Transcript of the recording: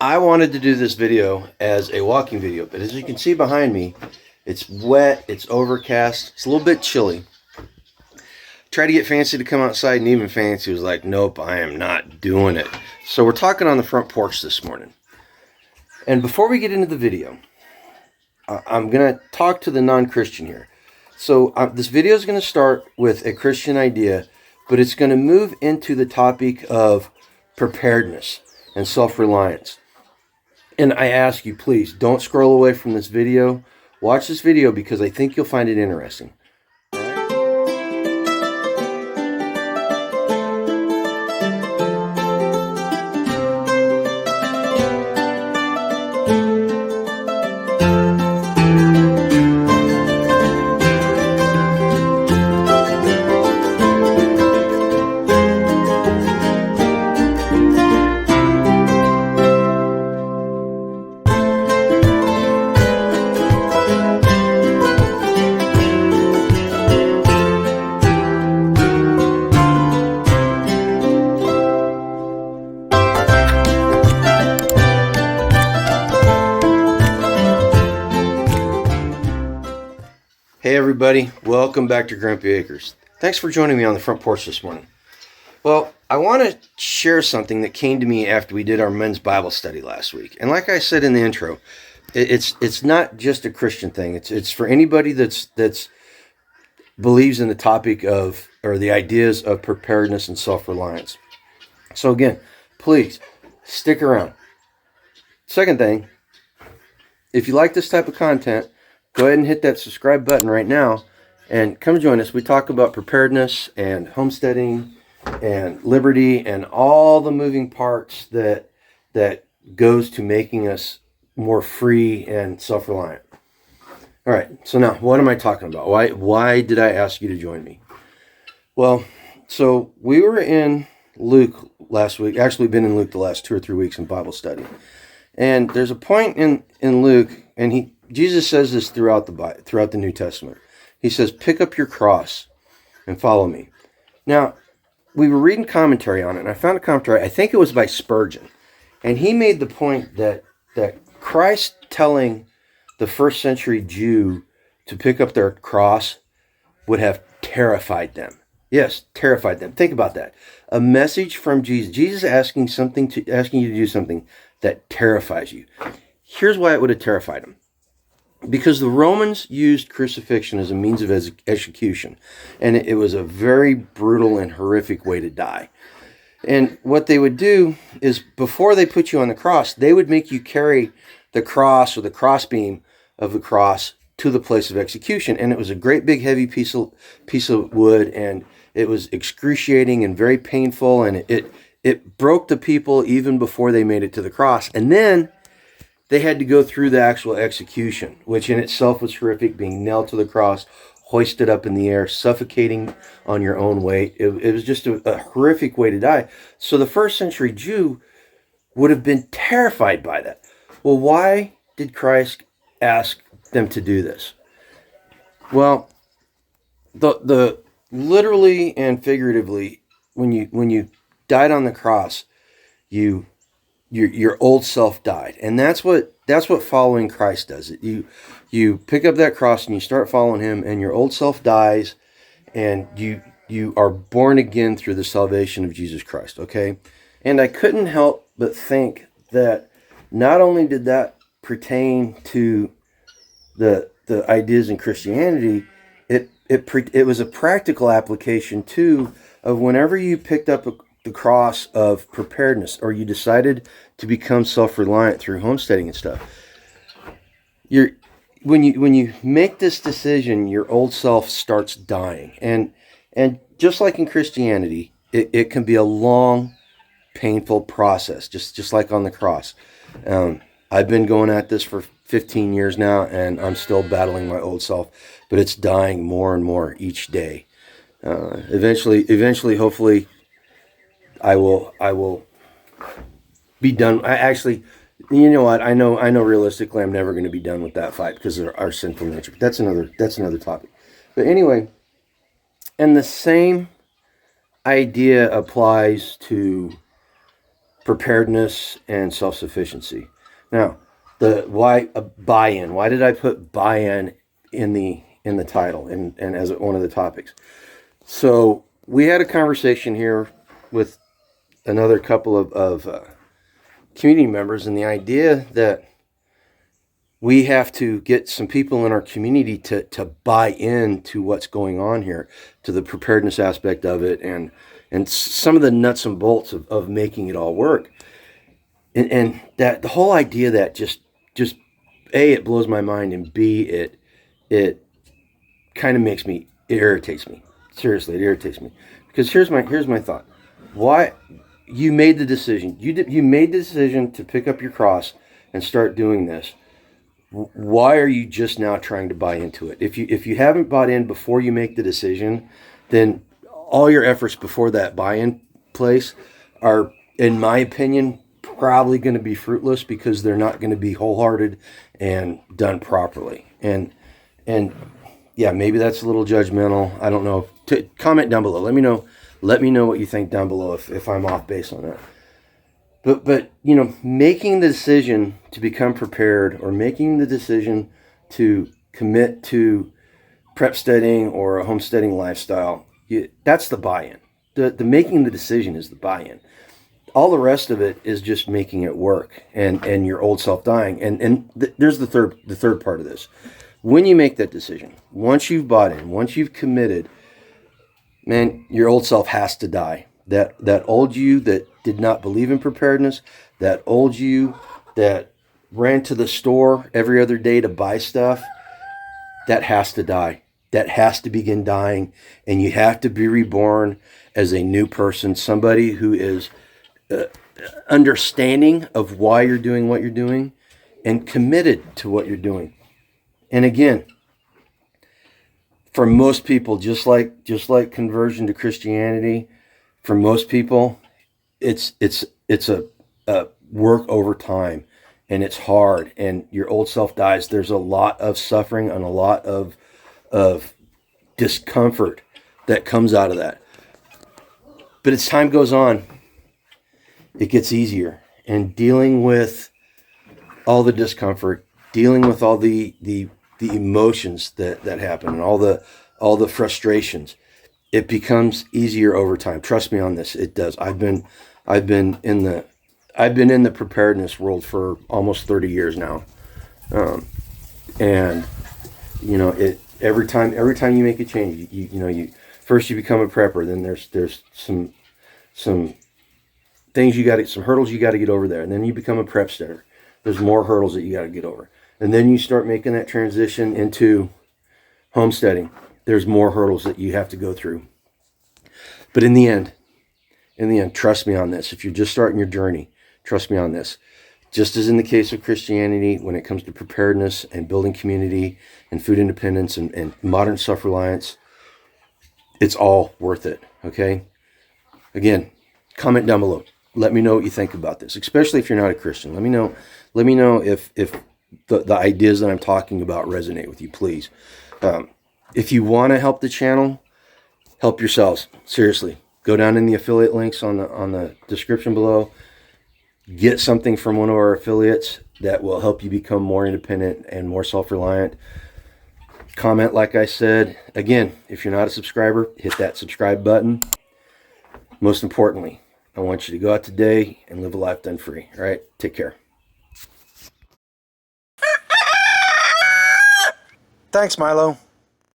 I wanted to do this video as a walking video, but as you can see behind me, it's wet, it's overcast, it's a little bit chilly. Tried to get Fancy to come outside, and even Fancy was like, nope, I am not doing it. So we're talking on the front porch this morning. And before we get into the video, I'm going to talk to the non-Christian here. So this video is going to start with a Christian idea, but it's going to move into the topic of preparedness and self-reliance. And I ask you, please, don't scroll away from this video. Watch this video because I think you'll find it interesting. Hey everybody, welcome back to Grumpy Acres. Thanks for joining me on the front porch this morning. Well, I want to share something that came to me after we did our men's Bible study last week. And like I said in the intro, it's not just a Christian thing. It's for anybody that's believes in the topic of, or the ideas of preparedness and self-reliance. So again, please stick around. Second thing, if you like this type of content, go ahead and hit that subscribe button right now and come join us. We talk about preparedness and homesteading and liberty and all the moving parts that goes to making us more free and self-reliant. All right, so now what am I talking about? Why did I ask you to join me? Well, so we were in Luke last week. Actually, been in Luke the last 2 or 3 weeks in Bible study. And there's a point in Luke, and Jesus says this throughout the New Testament. He says, pick up your cross and follow me. Now, we were reading commentary on it, and I found a commentary, I think it was by Spurgeon. And he made the point that Christ telling the first century Jew to pick up their cross would have terrified them. Yes, terrified them. Think about that. A message from Jesus. Jesus asking you to do something that terrifies you. Here's why it would have terrified him. Because the Romans used crucifixion as a means of execution. And it was a very brutal and horrific way to die. And what they would do is, before they put you on the cross, they would make you carry the cross or the crossbeam of the cross to the place of execution. And it was a great big heavy piece of wood, and it was excruciating and very painful, and it broke the people even before they made it to the cross. And then they had to go through the actual execution, which in itself was horrific, being nailed to the cross, hoisted up in the air, suffocating on your own weight. It was just a horrific way to die. So the first century Jew would have been terrified by that. Well, why did Christ ask them to do this? Well, the literally and figuratively, when you died on the cross, your old self died, and that's what following Christ does. You pick up that cross and you start following him, and your old self dies, and you are born again through the salvation of Jesus Christ. Okay, and I couldn't help but think that not only did that pertain to the ideas in Christianity, it was a practical application too of whenever you picked up the cross of preparedness, or you decided to become self-reliant through homesteading and stuff. When you make this decision, your old self starts dying, and just like in Christianity, it can be a long, painful process, just like on the cross. I've been going at this for 15 years now, and I'm still battling my old self, but it's dying more and more each day. Eventually, hopefully, I will be done. You know what? I know realistically I'm never going to be done with that fight because of our sinful nature. But that's another topic. But anyway, and the same idea applies to preparedness and self-sufficiency. Now, the why buy-in? Why did I put buy-in in the title and as one of the topics? So we had a conversation here with another couple of community members, and the idea that we have to get some people in our community to buy into what's going on here, to the preparedness aspect of it, and some of the nuts and bolts of making it all work. And that the whole idea that just A, it blows my mind, and B, it kind of it irritates me. Seriously, it irritates me. Because here's my thought. Why you made the decision. You made the decision to pick up your cross and start doing this. Why are you just now trying to buy into it? If you haven't bought in before you make the decision, then all your efforts before that buy-in place are, in my opinion, probably going to be fruitless, because they're not going to be wholehearted and done properly. And yeah, maybe that's a little judgmental. I don't know. Comment down below. Let me know what you think down below if I'm off base on that. But making the decision to become prepared, or making the decision to commit to prep steading or a homesteading lifestyle, that's the buy-in. The making the decision is the buy-in. All the rest of it is just making it work, and your old self dying. There's the third part of this. When you make that decision, once you've bought in, once you've committed, man, your old self has to die. That old you that did not believe in preparedness, that old you that ran to the store every other day to buy stuff, that has to die. That has to begin dying, and you have to be reborn as a new person, somebody who is understanding of why you're doing what you're doing and committed to what you're doing. And again, for most people, just like conversion to Christianity, for most people, it's a work over time, and it's hard, and your old self dies. There's a lot of suffering and a lot of discomfort that comes out of that. But as time goes on, it gets easier, and dealing with all the discomfort, dealing with all the emotions that happen, and all the frustrations, it becomes easier over time. Trust me on this, it does. I've been in the preparedness world for almost 30 years now, and every time you make a change, you first you become a prepper, then there's some things some hurdles you got to get over there, and then you become a prep steader. There's more hurdles that you got to get over, and then you start making that transition into homesteading. There's more hurdles that you have to go through. But in the end, trust me on this. If you're just starting your journey, trust me on this. Just as in the case of Christianity, when it comes to preparedness and building community and food independence and modern self-reliance, it's all worth it, okay? Again, comment down below. Let me know what you think about this, especially if you're not a Christian. Let me know if the ideas that I'm talking about resonate with you, please. If you want to help the channel, help yourselves. Seriously, go down in the affiliate links on the description below. Get something from one of our affiliates that will help you become more independent and more self-reliant. Comment, like I said. Again, if you're not a subscriber, hit that subscribe button. Most importantly, I want you to go out today and live a life done free. All right? Take care. Thanks, Milo.